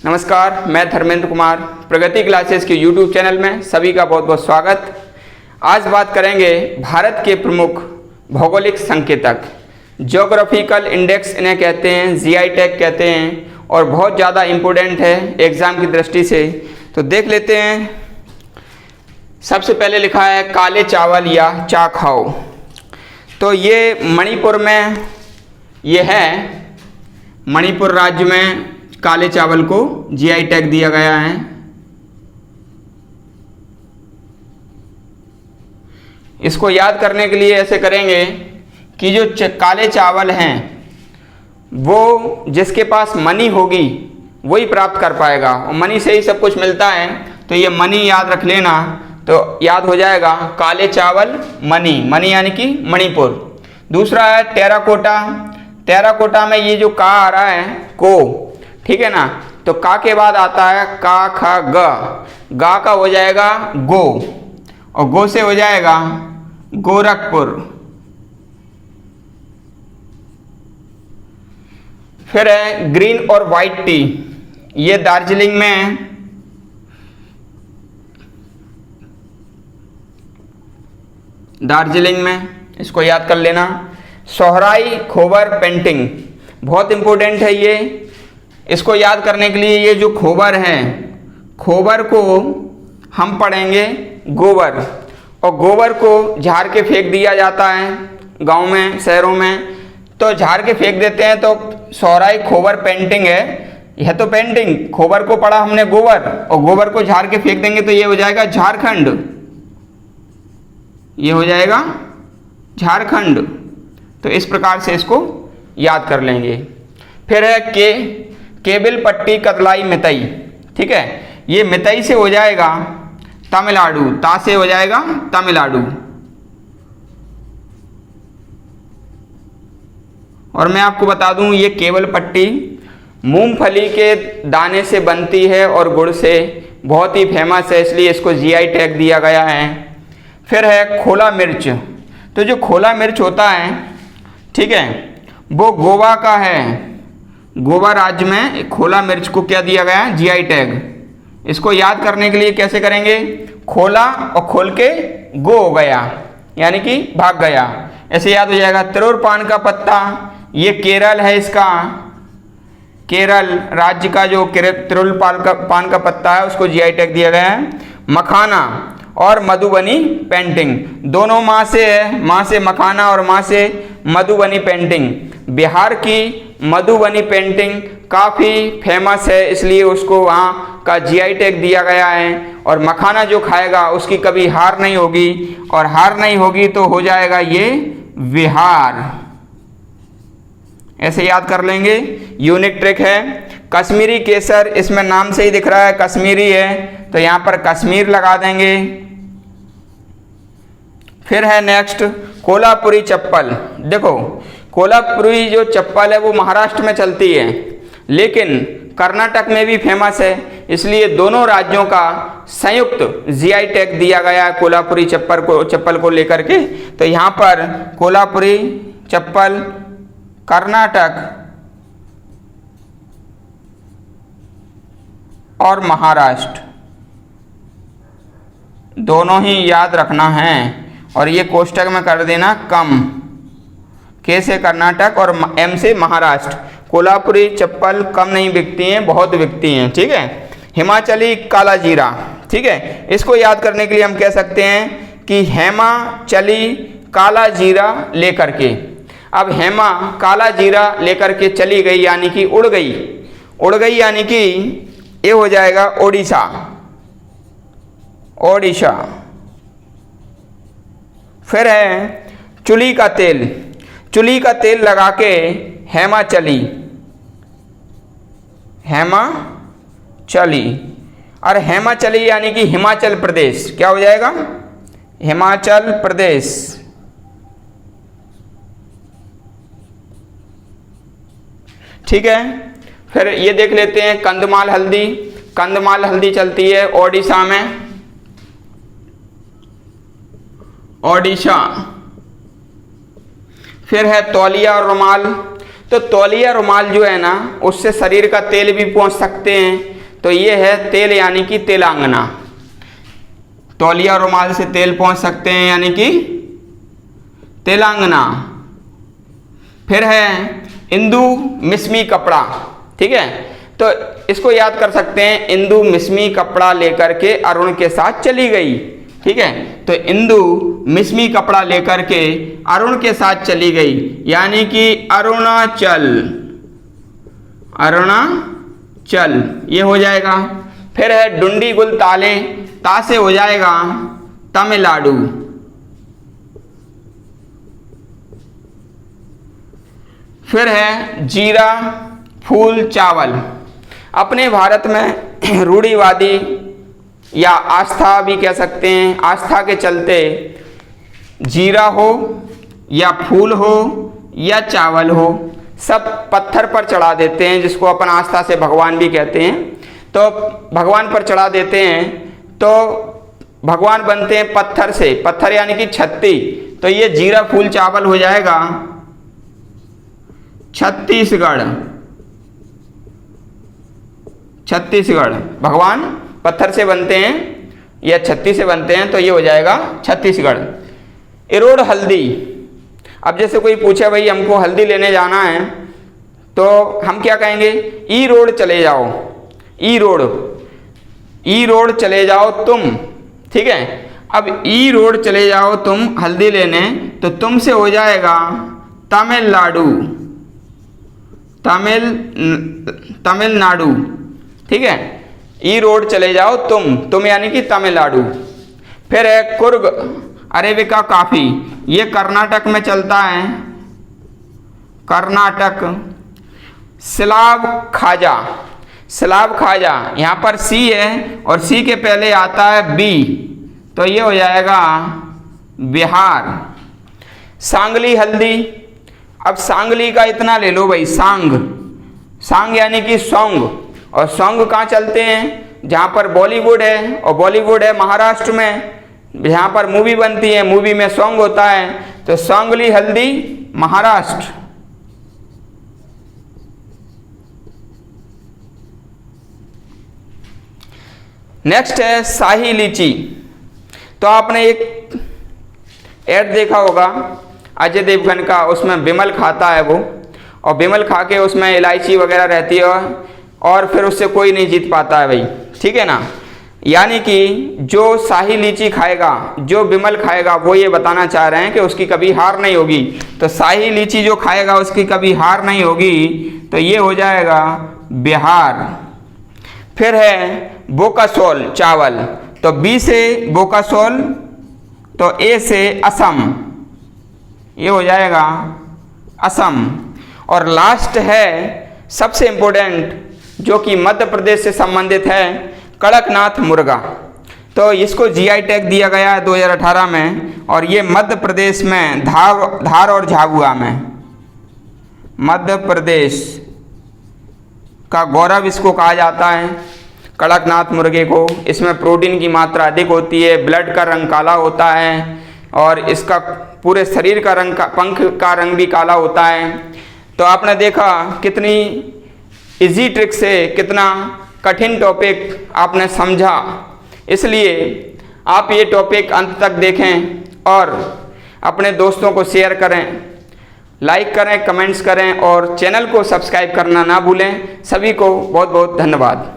नमस्कार, मैं धर्मेंद्र कुमार प्रगति क्लासेस के यूट्यूब चैनल में सभी का बहुत बहुत स्वागत। आज बात करेंगे भारत के प्रमुख भौगोलिक संकेतक, ज्योग्राफिकल इंडेक्स इन्हें कहते हैं, जीआई टैग कहते हैं और बहुत ज़्यादा इम्पोर्टेंट है एग्ज़ाम की दृष्टि से। तो देख लेते हैं। सबसे पहले लिखा है काले चावल या चा खाओ। तो ये मणिपुर में ये है, मणिपुर राज्य में काले चावल को जीआई टैग दिया गया है। इसको याद करने के लिए ऐसे करेंगे कि जो काले चावल हैं वो जिसके पास मनी होगी वही प्राप्त कर पाएगा और मनी से ही सब कुछ मिलता है। तो ये मनी याद रख लेना, तो याद हो जाएगा काले चावल मनी, मनी यानी कि मणिपुर। दूसरा है टेराकोटा। टेराकोटा में ये जो का आ रहा है को, ठीक है ना, तो का के बाद आता है का खा ग, गा का हो जाएगा गो और गो से हो जाएगा गोरखपुर। फिर है ग्रीन और वाइट टी, ये दार्जिलिंग में है। दार्जिलिंग में, इसको याद कर लेना। सोहराई खोबर पेंटिंग बहुत इंपॉर्टेंट है ये। इसको याद करने के लिए ये जो खोबर है, खोबर को हम पढ़ेंगे गोबर, और गोबर को झाड़ के फेंक दिया जाता है गांव में, शहरों में। तो झाड़ के फेंक देते हैं, तो सोहराई खोबर पेंटिंग है। यह तो पेंटिंग, खोबर को पढ़ा हमने गोबर, और गोबर को झाड़ के फेंक देंगे तो ये हो जाएगा झारखंड, ये हो जाएगा झारखंड। तो इस प्रकार से इसको याद कर लेंगे। फिर है केबिल पट्टी कतलाई मितई, ठीक है, ये मितई से हो जाएगा तमिलनाडु, ता से हो जाएगा तमिलनाडु। और मैं आपको बता दूं ये केबल पट्टी मूंगफली के दाने से बनती है और गुड़ से, बहुत ही फेमस है, इसलिए इसको जीआई टैग दिया गया है। फिर है खोला मिर्च। तो जो खोला मिर्च होता है, ठीक है, वो गोवा का है। गोवा राज्य में खोला मिर्च को क्या दिया गया है? GI tag. इसको याद करने के लिए कैसे करेंगे? खोला और खोल के गो हो गया, यानी कि भाग गया, ऐसे याद हो जाएगा। तिरुर पान का पत्ता, ये केरल है, इसका केरल राज्य का जो तिरुर पान का पत्ता है उसको जीआई टैग दिया गया है। मखाना और मधुबनी पेंटिंग, दोनों माँ से है, माँ से मखाना और माँ से मधुबनी पेंटिंग। बिहार की मधुबनी पेंटिंग काफ़ी फेमस है, इसलिए उसको वहाँ का जीआई टैग दिया गया है। और मखाना जो खाएगा उसकी कभी हार नहीं होगी, और हार नहीं होगी तो हो जाएगा ये बिहार, ऐसे याद कर लेंगे। यूनिक ट्रिक है। कश्मीरी केसर, इसमें नाम से ही दिख रहा है कश्मीरी है, तो यहाँ पर कश्मीर लगा देंगे। फिर है नेक्स्ट कोल्हापुरी चप्पल। देखो कोल्हापुरी जो चप्पल है वो महाराष्ट्र में चलती है, लेकिन कर्नाटक में भी फेमस है, इसलिए दोनों राज्यों का संयुक्त जीआई टैग दिया गया है कोल्हापुरी चप्पल को लेकर के। तो यहाँ पर कोल्हापुरी चप्पल कर्नाटक और महाराष्ट्र दोनों ही याद रखना है, और ये कोष्टक में कर देना कम, के से कर्नाटक और एम से महाराष्ट्र। कोल्हापुरी चप्पल कम नहीं बिकती हैं, बहुत बिकती हैं, ठीक है। हिमाचली काला जीरा, ठीक है, इसको याद करने के लिए हम कह सकते हैं कि हेमा चली काला जीरा लेकर के। अब हेमा काला जीरा लेकर के चली गई यानी कि उड़ गई, उड़ गई यानी कि ये हो जाएगा ओडिशा, ओडिशा। फिर है चुली का तेल, चुली का तेल लगा के हेमा चली, हेमा चली। और हेमा चली यानी कि हिमाचल प्रदेश, क्या हो जाएगा? हिमाचल प्रदेश। ठीक है। फिर ये देख लेते हैं कंदमाल हल्दी। कंदमाल हल्दी चलती है ओडिशा में, ओडिशा। फिर है तौलिया और रुमाल। तो तौलिया रुमाल जो है ना, उससे शरीर का तेल भी पोंछ सकते हैं, तो ये है तेल यानी कि तेलंगाना। तौलिया रुमाल से तेल पोंछ सकते हैं यानी कि तेलंगाना। फिर है इंदु मिस्मी कपड़ा, ठीक है, तो इसको याद कर सकते हैं, इंदु मिस्मी कपड़ा लेकर के अरुण के साथ चली गई, ठीक है, तो इंदु मिस्मी कपड़ा लेकर के अरुण के साथ चली गई यानी कि अरुणाचल, अरुणाचल ये हो जाएगा। फिर है डुंडी गुल ताले, ता से हो जाएगा तमिलनाडु। फिर है जीरा फूल चावल। अपने भारत में रूढ़िवादी या आस्था भी कह सकते हैं, आस्था के चलते जीरा हो या फूल हो या चावल हो सब पत्थर पर चढ़ा देते हैं, जिसको अपन आस्था से भगवान भी कहते हैं। तो भगवान पर चढ़ा देते हैं तो भगवान बनते हैं पत्थर से, पत्थर यानी कि छत्ती। तो ये जीरा फूल चावल हो जाएगा छत्तीसगढ़, छत्तीसगढ़। भगवान पत्थर से बनते हैं या छत्ती से बनते हैं तो ये हो जाएगा छत्तीसगढ़। इरोड़ हल्दी। अब जैसे कोई पूछे भाई हमको हल्दी लेने जाना है तो हम क्या कहेंगे, ई रोड चले जाओ, ई रोड, ई रोड चले जाओ तुम, ठीक है। अब ई रोड चले जाओ तुम हल्दी लेने, तो तुम से हो जाएगा तमिलनाडु, तमिलनाडु, ठीक है। ई रोड चले जाओ तुम यानी कि तमिलनाडु। फिर है कुर्ग अरेबिका कॉफी, ये कर्नाटक में चलता है, कर्नाटक। सिलाब खाजा, सिलाब खाजा, यहाँ पर सी है और सी के पहले आता है बी, तो ये हो जाएगा बिहार। सांगली हल्दी। अब सांगली का इतना ले लो भाई, सांग, सांग यानी कि सॉन्ग, और सॉन्ग कहाँ चलते हैं, जहाँ पर बॉलीवुड है, और बॉलीवुड है महाराष्ट्र में, जहाँ पर मूवी बनती है, मूवी में सॉन्ग होता है, तो सांगली हल्दी महाराष्ट्र। नेक्स्ट है शाही लीची। तो आपने एक ऐड देखा होगा अजय देवगन का, उसमें विमल खाता है वो, और विमल खा के उसमें इलायची वगैरह रहती है और फिर उससे कोई नहीं जीत पाता है भाई, ठीक है ना। यानी कि जो शाही लीची खाएगा, जो विमल खाएगा, वो ये बताना चाह रहे हैं कि उसकी कभी हार नहीं होगी। तो शाही लीची जो खाएगा उसकी कभी हार नहीं होगी, तो ये हो जाएगा बिहार। फिर है बोकासोल चावल, तो बी से बोकासोल, तो ए से असम, ये हो जाएगा असम। और लास्ट है सबसे इम्पोर्टेंट, जो कि मध्य प्रदेश से संबंधित है, कड़कनाथ मुर्गा। तो इसको जीआई टैग दिया गया है 2018 में, और ये मध्य प्रदेश में धार और झाबुआ में, मध्य प्रदेश का गौरव इसको कहा जाता है, कड़कनाथ मुर्गे को। इसमें प्रोटीन की मात्रा अधिक होती है, ब्लड का रंग काला होता है, और इसका पूरे शरीर का रंग, पंख का रंग भी काला होता है। तो आपने देखा कितनी इजी ट्रिक से कितना कठिन टॉपिक आपने समझा, इसलिए आप ये टॉपिक अंत तक देखें और अपने दोस्तों को शेयर करें, लाइक करें, कमेंट्स करें और चैनल को सब्सक्राइब करना ना भूलें। सभी को बहुत बहुत धन्यवाद।